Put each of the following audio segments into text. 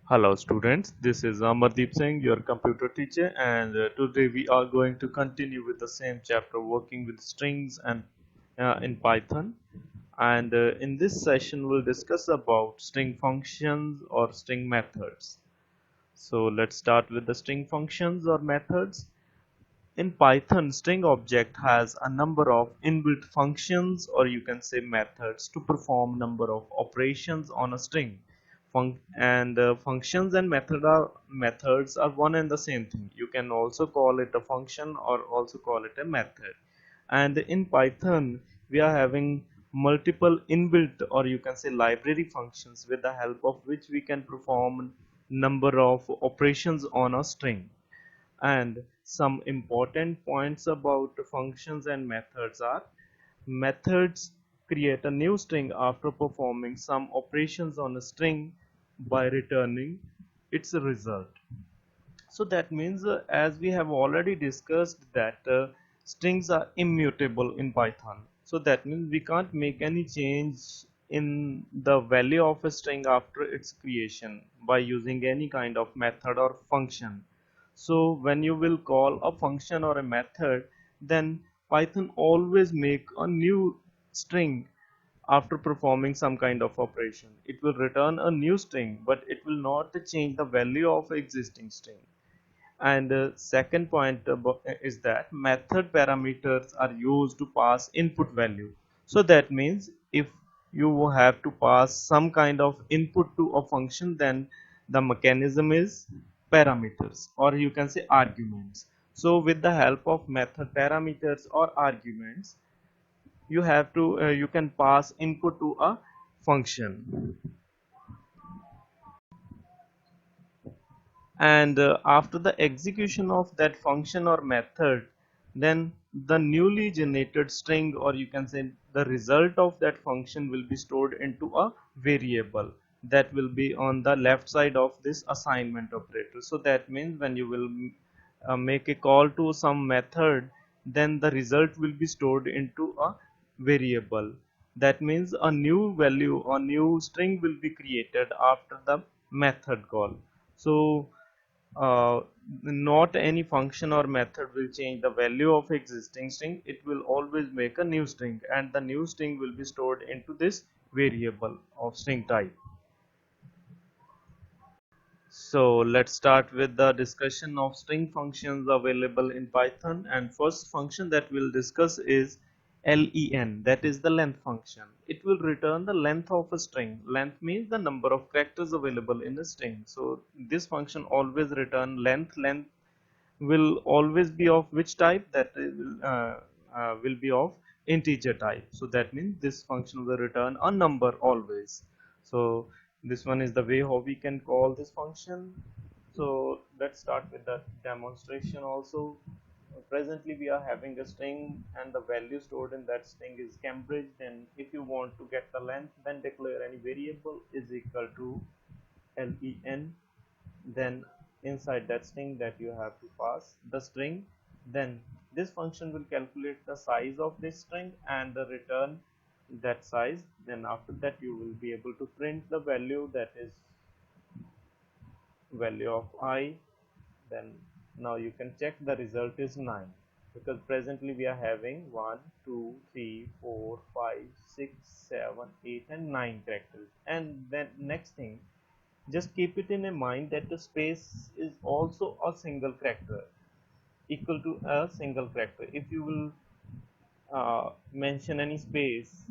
Hello students, this is Amardeep Singh, your computer teacher, and today we are going to continue with the same chapter working with strings and in Python. And in this session we'll discuss about string functions or string methods. So let's start with the string functions or methods. In Python, string object has a number of inbuilt functions or you can say methods to perform number of operations on a string. Functions and methods are one and the same thing. You can also call it a function or also call it a method. And in Python, we are having multiple inbuilt or you can say library functions with the help of which we can perform number of operations on a string. And some important points about functions and methods are: methods create a new string after performing some operations on a string by returning its result. So that means, as we have already discussed, that strings are immutable in Python. So that means we can't make any change in the value of a string after its creation by using any kind of method or function. So when you will call a function or a method, then Python always make a new string after performing some kind of operation. It will return a new string, but it will not change the value of existing string. And second point is that method parameters are used to pass input value. So that means if you have to pass some kind of input to a function, then the mechanism is parameters or you can say arguments. So with the help of method parameters or arguments, you can pass input to a function. And after the execution of that function or method, then the newly generated string or you can say the result of that function will be stored into a variable that will be on the left side of this assignment operator. So that means when you will make a call to some method, then the result will be stored into a variable. That means a new value or new string will be created after the method call. So uh, not any function or method will change the value of existing string. It will always make a new string, and the new string will be stored into this variable of string type. So let's start with the discussion of string functions available in Python, and first function that we'll discuss is len, that is the length function. It will return the length of a string. Length means the number of characters available in a string. So this function always return length. Length will always be of which type? That will be of integer type. So that means this function will return a number always. So this one is the way how we can call this function. So let's start with the demonstration also. Presently we are having a string and the value stored in that string is Cambridge. Then if you want to get the length, then declare any variable is equal to len. Then inside that string that you have to pass the string, then this function will calculate the size of this string and return that size. Then after that you will be able to print the value, that is value of I. Then now you can check the result is 9, because presently we are having 1 2 3 4 5 6 7 8 and 9 characters. And then next thing, just keep it in a mind that the space is also a single character, equal to a single character. If you will mention any space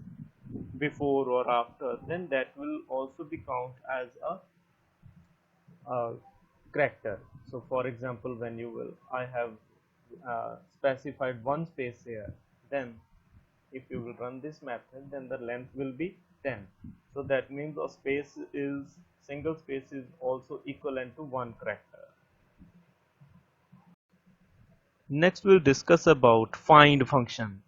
before or after, then that will also be count as a character. So for example, when you will, I have specified one space here, then if you will run this method, then the length will be 10. So that means a space is single space is also equivalent to one character. Next we'll discuss about find function.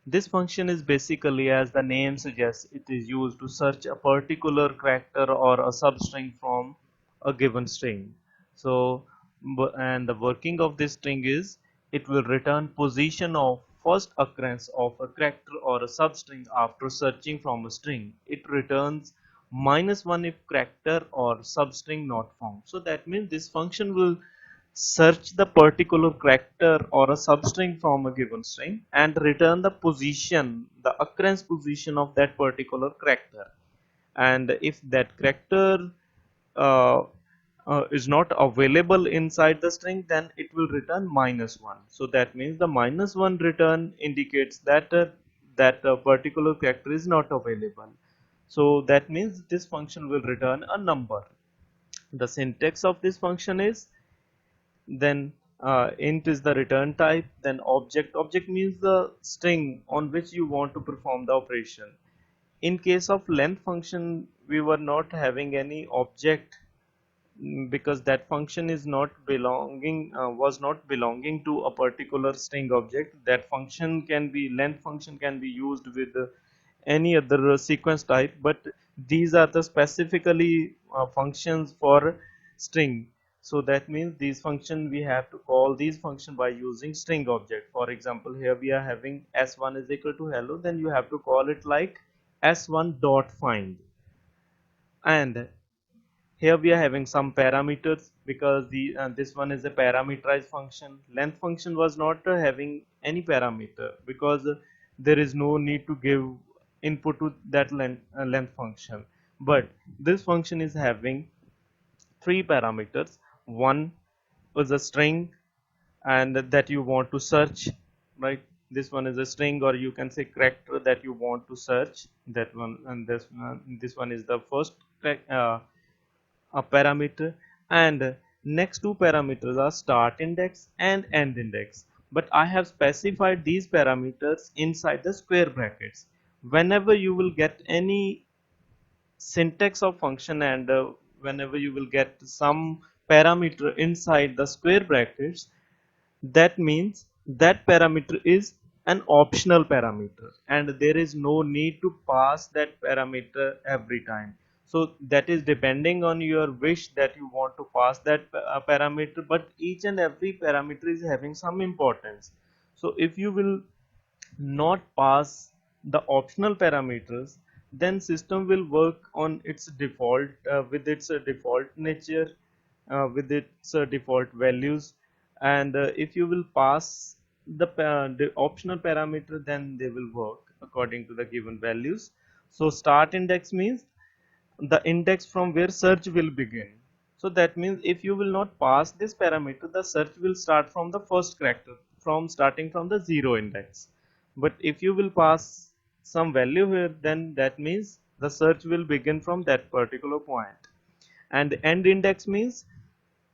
This function is basically, as the name suggests, it is used to search a particular character or a substring from a given string. So and the working of this string is it will return position of first occurrence of a character or a substring after searching from a string. It returns -1 if character or substring not found. So that means this function will search the particular character or a substring from a given string and return the position, the occurrence position of that particular character. And if that character uh, is not available inside the string, then it will return -1. So that means the -1 return indicates that that particular character is not available. So that means this function will return a number. The syntax of this function is, then int is the return type, then object means the string on which you want to perform the operation. In case of length function, we were not having any object, because that function is not belonging was not belonging to a particular string object. That function can be, length function can be used with any other sequence type, but these are the specifically functions for string. So that means these function, we have to call these function by using string object. For example, here we are having s1 is equal to hello, then you have to call it like s1 dot find. And here we are having some parameters, because the this one is a parameterized function. Length function was not having any parameter, because there is no need to give input to that length function. But this function is having three parameters. One is a string, and that you want to search, right? This one is a string, or you can say character that you want to search, that one. And this one is the first a parameter. And next two parameters are start index and end index, but I have specified these parameters inside the square brackets. Whenever you will get any syntax of function, and whenever you will get some parameter inside the square brackets, that means that parameter is an optional parameter, and there is no need to pass that parameter every time. So that is depending on your wish that you want to pass that parameter, but each and every parameter is having some importance. So if you will not pass the optional parameters, then system will work on its default, with its default nature, with its default values. And if you will pass the optional parameter, then they will work according to the given values. So start index means the index from where search will begin. So that means if you will not pass this parameter, the search will start from the first character, from starting from the 0 index. But if you will pass some value here, then that means the search will begin from that particular point. And end index means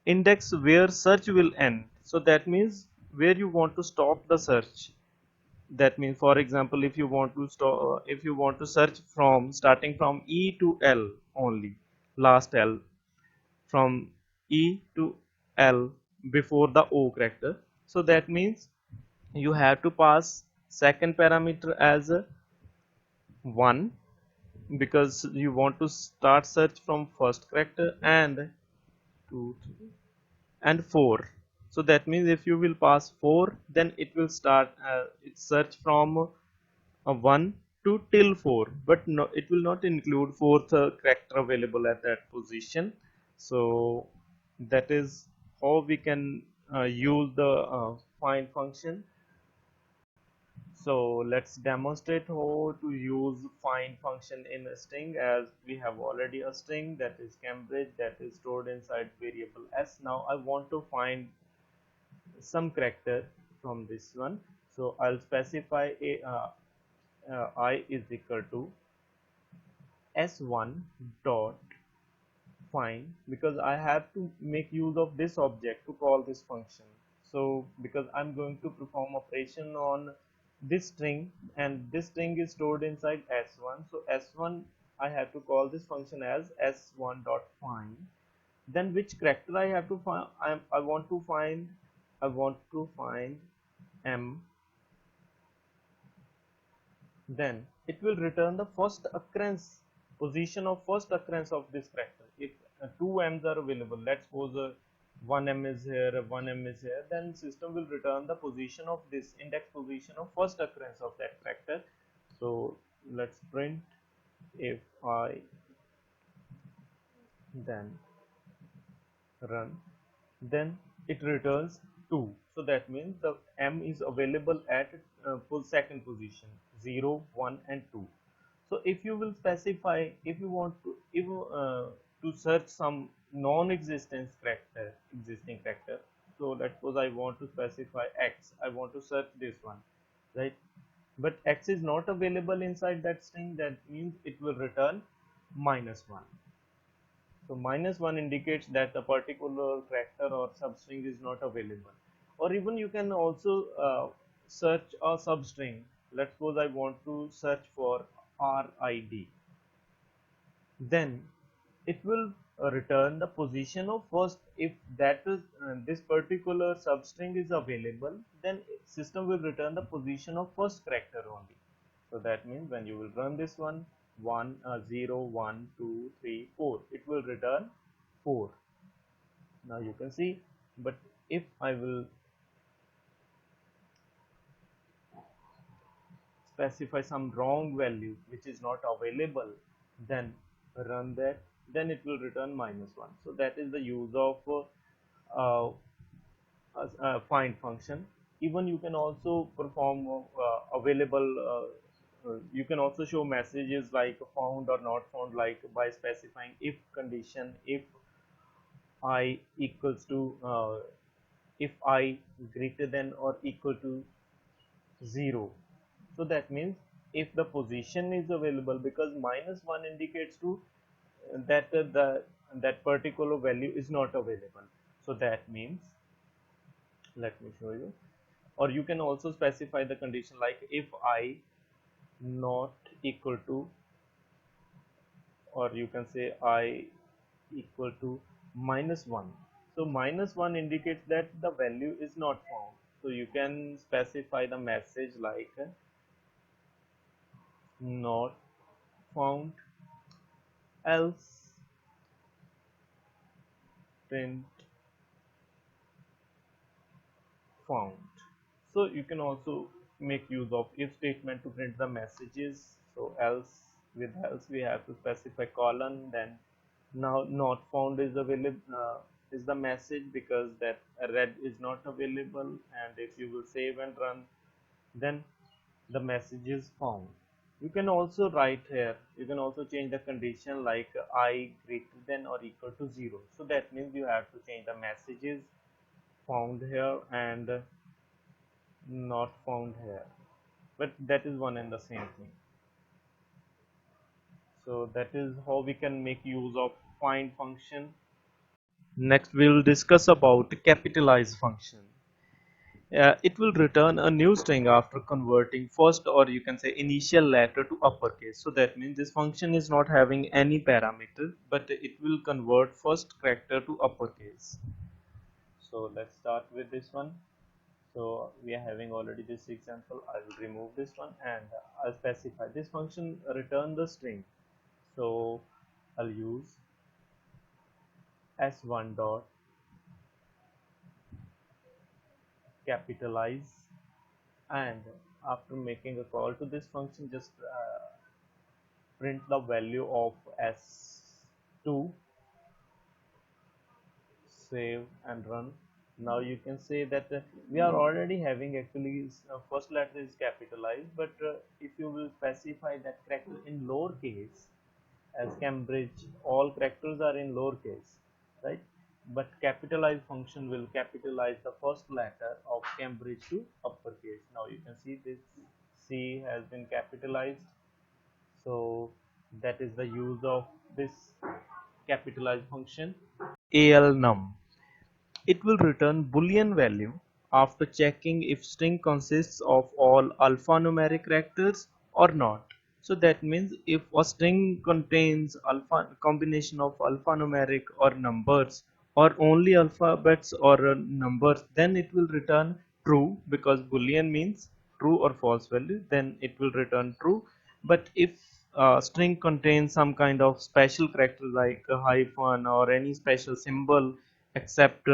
index where search will end. So that means where you want to stop the search. That means, for example, if you want to stop, if you want to search from starting from E to L only, last L, from E to L before the O character. So that means you have to pass second parameter as a 1, because you want to start search from first character, and 2, 3, and 4. So that means if you will pass 4, then it will start its search from a 1 to till 4, but no, it will not include fourth character available at that position. So that is how we can use the find function. So let's demonstrate how to use find function in a string, as we have already a string that is Cambridge, that is stored inside variable s. Now I want to find some character from this one. So I'll specify a I is equal to s1 dot find, because I have to make use of this object to call this function. So because I'm going to perform operation on this string, and this string is stored inside s1, so s1 I have to call this function as s1 dot find. Then which character I have to find? I want to find, m. Then it will return the first occurrence, position of first occurrence of this character. If two m's are available, let's suppose 1m is here, 1m is here, then system will return the position of this index position of first occurrence of that factor. So let's print if I then run, then it returns 2. So that means the m is available at second position 0, 1 and 2. So if you will specify, if you want to, if to search some non-existence character, existing character, so let's suppose I want to specify x, I want to search this one, right? But x is not available inside that string, that means it will return -1. So -1 indicates that a particular character or substring is not available. Or even you can also search a substring. Let's suppose I want to search for RID. Then it will return the position of first. If that is this particular substring is available, then system will return the position of first character only. So that means when you will run this one, 0, 1, 2, 3, 4, it will return 4. Now you can see, but if I will specify some wrong value which is not available, then run that, then it will return -1. So that is the use of uh, find function. Even you can also perform available you can also show messages like found or not found, like by specifying if condition, if I equals to if I greater than or equal to 0. So that means if the position is available, because -1 indicates to that that particular value is not available. So that means, let me show you. Or you can also specify the condition like if I not equal to, or you can say I equal to -1. So -1 indicates that the value is not found. So you can specify the message like not found, else print found. So you can also make use of if statement to print the messages. So else, with else we have to specify colon, then now not found is available, is the message, because that red is not available, and if you will save and run, then the message is found. You can also write here, you can also change the condition like I greater than or equal to 0. So that means you have to change the messages found here and not found here, but that is one and the same thing. So that is how we can make use of find function. Next we will discuss about capitalize function. It will return a new string after converting first, or you can say initial letter, to uppercase. So that means this function is not having any parameter, but it will convert first character to uppercase. So let's start with this one. So we are having already this example. I will remove this one and I'll specify this function return the string. So I'll use s1 dot capitalize, and after making a call to this function, just print the value of s2, save and run. Now you can say that we are already having actually first letter is capitalized, but if you will specify that character in lowercase, as Cambridge all characters are in lowercase, right? But capitalize function will capitalize the first letter of Cambridge to uppercase. Now you can see this C has been capitalized. So that is the use of this capitalize function. ALNum, it will return boolean value after checking if string consists of all alphanumeric characters or not. So that means if a string contains alpha combination of alphanumeric or numbers, or only alphabets or numbers, then it will return true, because boolean means true or false value, then it will return true. But if string contains some kind of special character like a hyphen or any special symbol, except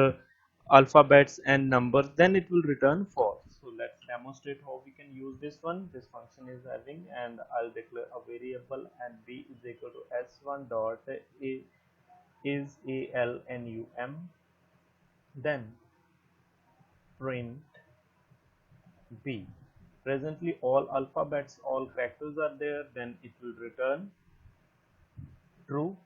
alphabets and numbers, then it will return false. So let's demonstrate how we can use this one. This function is having, and I'll declare a variable, and b is equal to s1 dot is alnum, then print b. Presently all alphabets, all characters are there, then it will return true.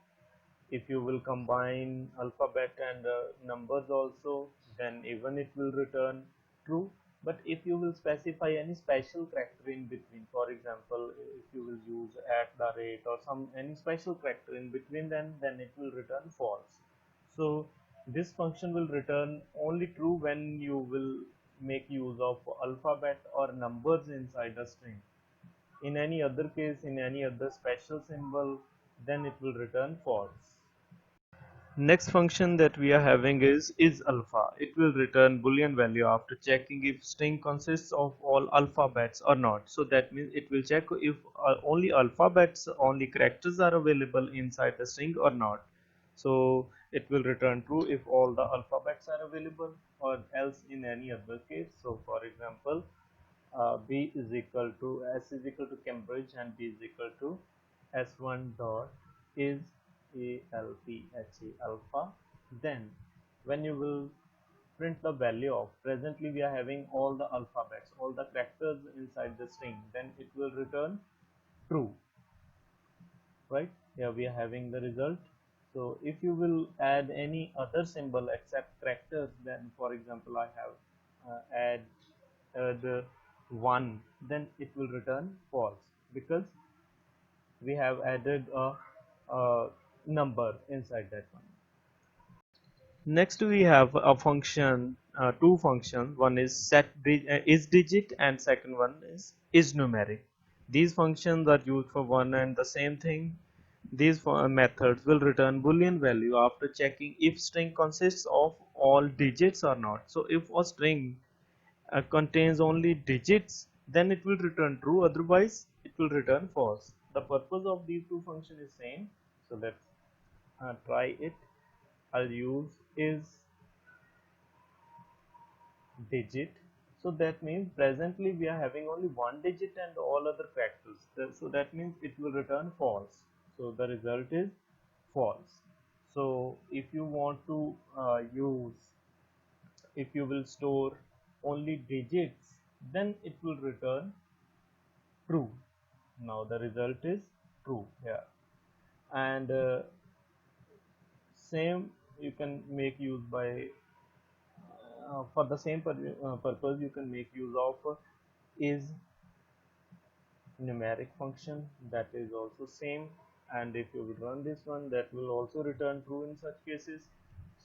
If you will combine alphabet and numbers also, then even it will return true. But if you will specify any special character in between, for example, if you will use at the rate or some any special character in between, then it will return false. So this function will return only true when you will make use of alphabet or numbers inside a string. In any other case, in any other special symbol, then it will return false. Next function that we are having is alpha. It will return boolean value after checking if string consists of all alphabets or not. So that means it will check if only alphabets, only characters are available inside the string or not. So it will return true if all the alphabets are available, or else in any other case. So for example, b is equal to s is equal to Cambridge, and b is equal to s1 dot is alpha. Then when you will print the value of, presently we are having all the alphabets, all the characters inside the string, then it will return true, right? Here we are having the result. So if you will add any other symbol except characters, then for example I have add the 1, then it will return false, because we have added a number inside that one. Next we have a function, two functions. One is is digit, and second one is numeric. These functions are used for one and the same thing. These methods will return boolean value after checking if string consists of all digits or not. So if a string contains only digits, then it will return true, otherwise it will return false. The purpose of these two functions is same. So let's try it. I'll use is digit. So that means presently we are having only one digit and all other characters. So that means it will return false. So the result is false. So if you want to if you will store only digits, then it will return true. Now the result is true here. And same you can make use by for the same purpose you can make use of is numeric function, that is also same. And if you will run this one, that will also return true in such cases.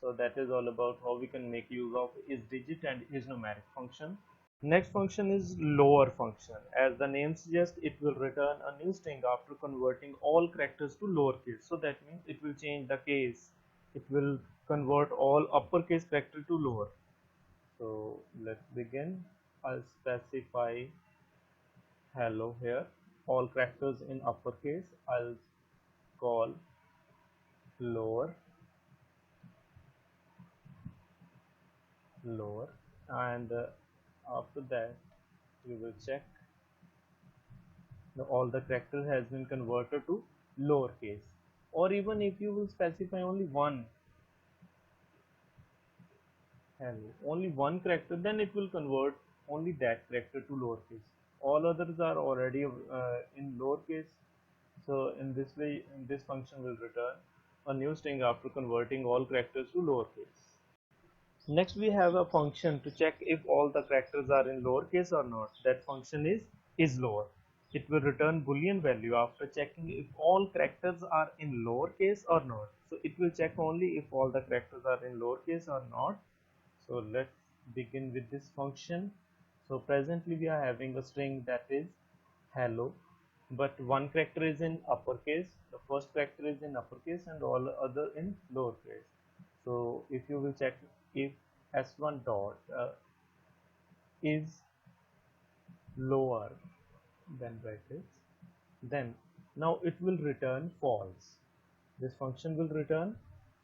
So that is all about how we can make use of is digit and is numeric function. Next function is lower function. As the name suggests, it will return a new string after converting all characters to lowercase. So that means it will change the case. It will convert all uppercase character to lower. So let's begin. I'll specify hello here. All characters in uppercase. I'll call lower, lower, and after that we will check all the characters has been converted to lowercase. Or even if you will specify only one hello, only one character, then it will convert only that character to lowercase. All others are already in lowercase. So in this way, this function will return a new string after converting all characters to lowercase. Next we have a function to check if all the characters are in lowercase or not. That function is lower. It will return boolean value after checking if all characters are in lowercase or not. So it will check only if all the characters are in lowercase or not. So let's begin with this function. So presently we are having a string that is hello, but one character is in uppercase, the first character is in uppercase, and all other in lowercase. So if you will check if s1 dot is lower than brackets, then now it will return false. This function will return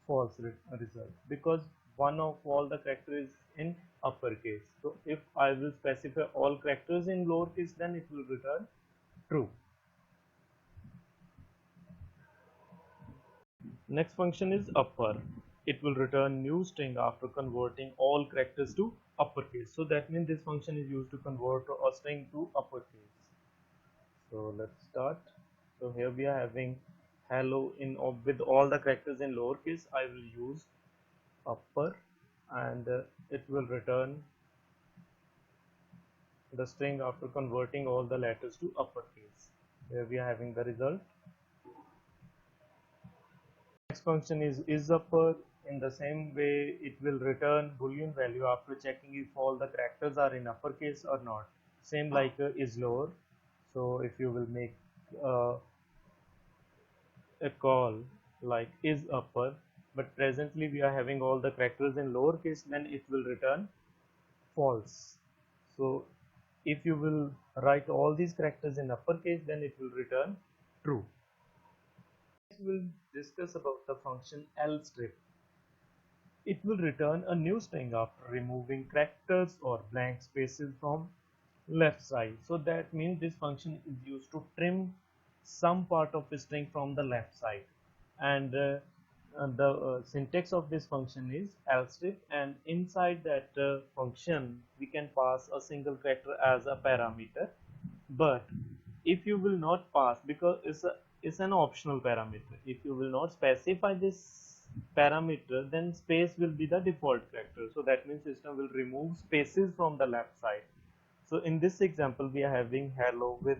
false result, because one of all the characters in uppercase. So if I will specify all characters in lowercase, then it will return true. Next function is upper. It will return new string after converting all characters to uppercase. So that means this function is used to convert a string to uppercase. So let's start. So here we are having hello in with all the characters in lowercase. I will use upper, and it will return the string after converting all the letters to uppercase. Here we are having the result. Next function is isUpper. In the same way, it will return boolean value after checking if all the characters are in uppercase or not. Same like isLower. So if you will make uh, a call like isUpper, but presently we are having all the characters in lowercase, then it will return false. So if you will write all these characters in uppercase, then it will return true. Next we'll discuss about the function Lstrip. It will return a new string after removing characters or blank spaces from left side. So that means this function is used to trim some part of a string from the left side. And the syntax of this function is lstrip, and inside that function we can pass a single character as a parameter. But if you will not pass, because it's an optional parameter, if you will not specify this parameter, then space will be the default character. So that means system will remove spaces from the left side. So in this example we are having hello with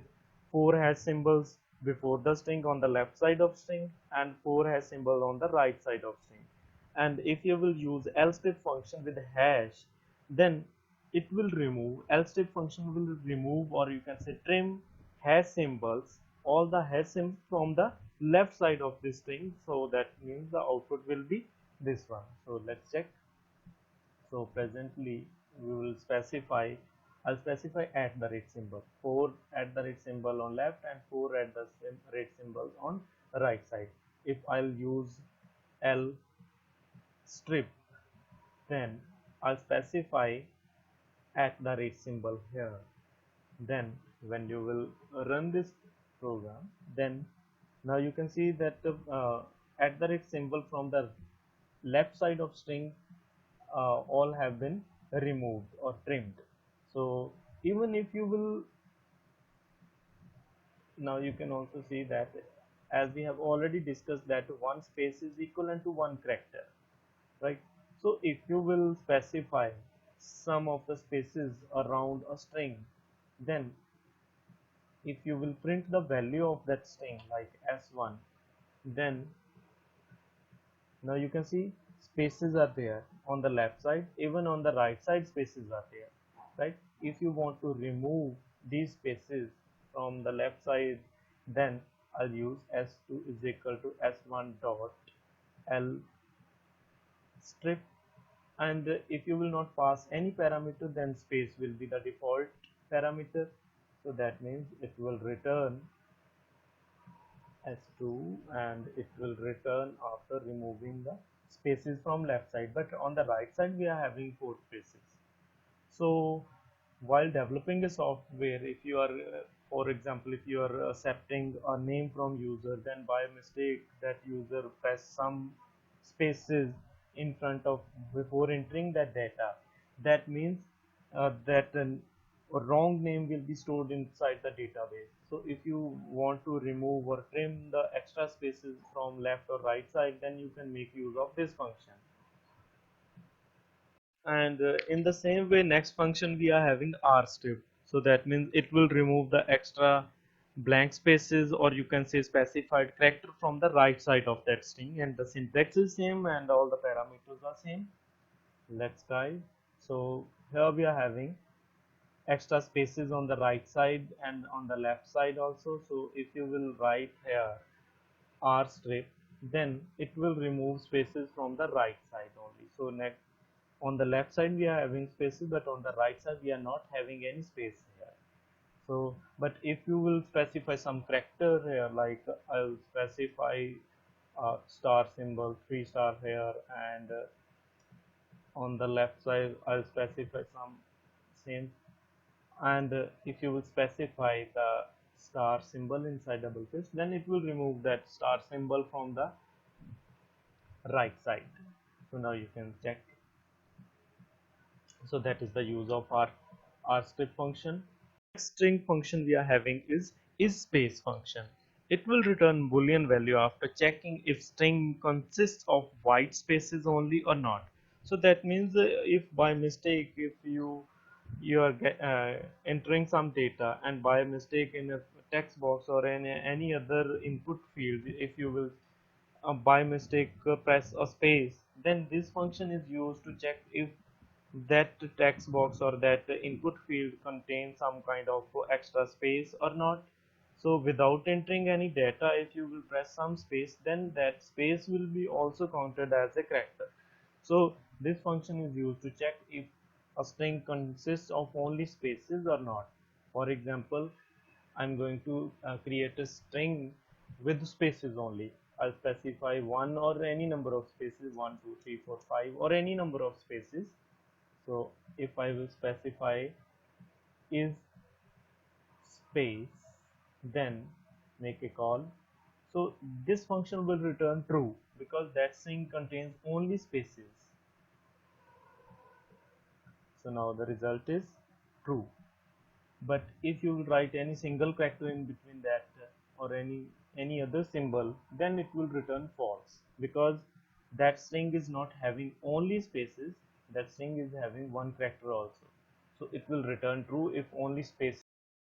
4 hash symbols before the string on the left side of string and 4 hash symbol on the right side of string. And if you will use lstrip function with hash, then it will remove, lstrip function will remove, or you can say trim, hash symbols, all the hash symbols from the left side of this string. So that means the output will be this one. So let's check. So presently we will specify, I'll specify at the rate symbol, 4 at the rate symbol on left and 4 at the rate symbol on right side. If I'll use L strip, then I'll specify at the rate symbol here. Then when you will run this program, then now you can see that at the rate symbol from the left side of string all have been removed or trimmed. So even if you will, now you can also see that as we have already discussed that one space is equivalent to one character, right? So if you will specify some of the spaces around a string, then if you will print the value of that string like s1, then now you can see spaces are there on the left side, even on the right side spaces are there, right? If you want to remove these spaces from the left side, then I'll use s2 is equal to s1 dot l strip, and if you will not pass any parameter, then space will be the default parameter. So that means it will return s2, and it will return after removing the spaces from left side, but on the right side we are having 4 spaces. So while developing a software, if you are for example, if you are accepting a name from user, then by mistake that user press some spaces in front of before entering that data, that means that a wrong name will be stored inside the database. So if you want to remove or trim the extra spaces from left or right side, then you can make use of this function. And in the same way, next function we are having Rstrip. So that means it will remove the extra blank spaces, or you can say specified character from the right side of that string, and the syntax is same and all the parameters are same. Let's dive. So here we are having extra spaces on the right side and on the left side also. So if you will write here Rstrip, then it will remove spaces from the right side only. So next, on the left side we are having spaces, but on the right side we are not having any space here. So but if you will specify some character here, like I'll specify star symbol, 3 star here, and On the left side I'll specify some same, and if you will specify the star symbol inside double quotes, then it will remove that star symbol from the right side. So now you can check. So that is the use of our rstrip function. Next string function we are having is isSpace function. It will return boolean value after checking if string consists of white spaces only or not. So that means if by mistake, if you are entering some data and by mistake in a text box or in any other input field, if you will by mistake press a space, then this function is used to check if that text box or that input field contains some kind of extra space or not. So without entering any data, if you will press some space, then that space will be also counted as a character. So this function is used to check if a string consists of only spaces or not. For example, I'm going to create a string with spaces only. I'll specify one or any number of spaces, 1 2 3 4 5, or any number of spaces. So if I will specify is space, then make a call. So this function will return true because that string contains only spaces. So now the result is true. But if you write any single character in between that or any other symbol, then it will return false because that string is not having only spaces, that string is having one character also. So it will return true if only spaces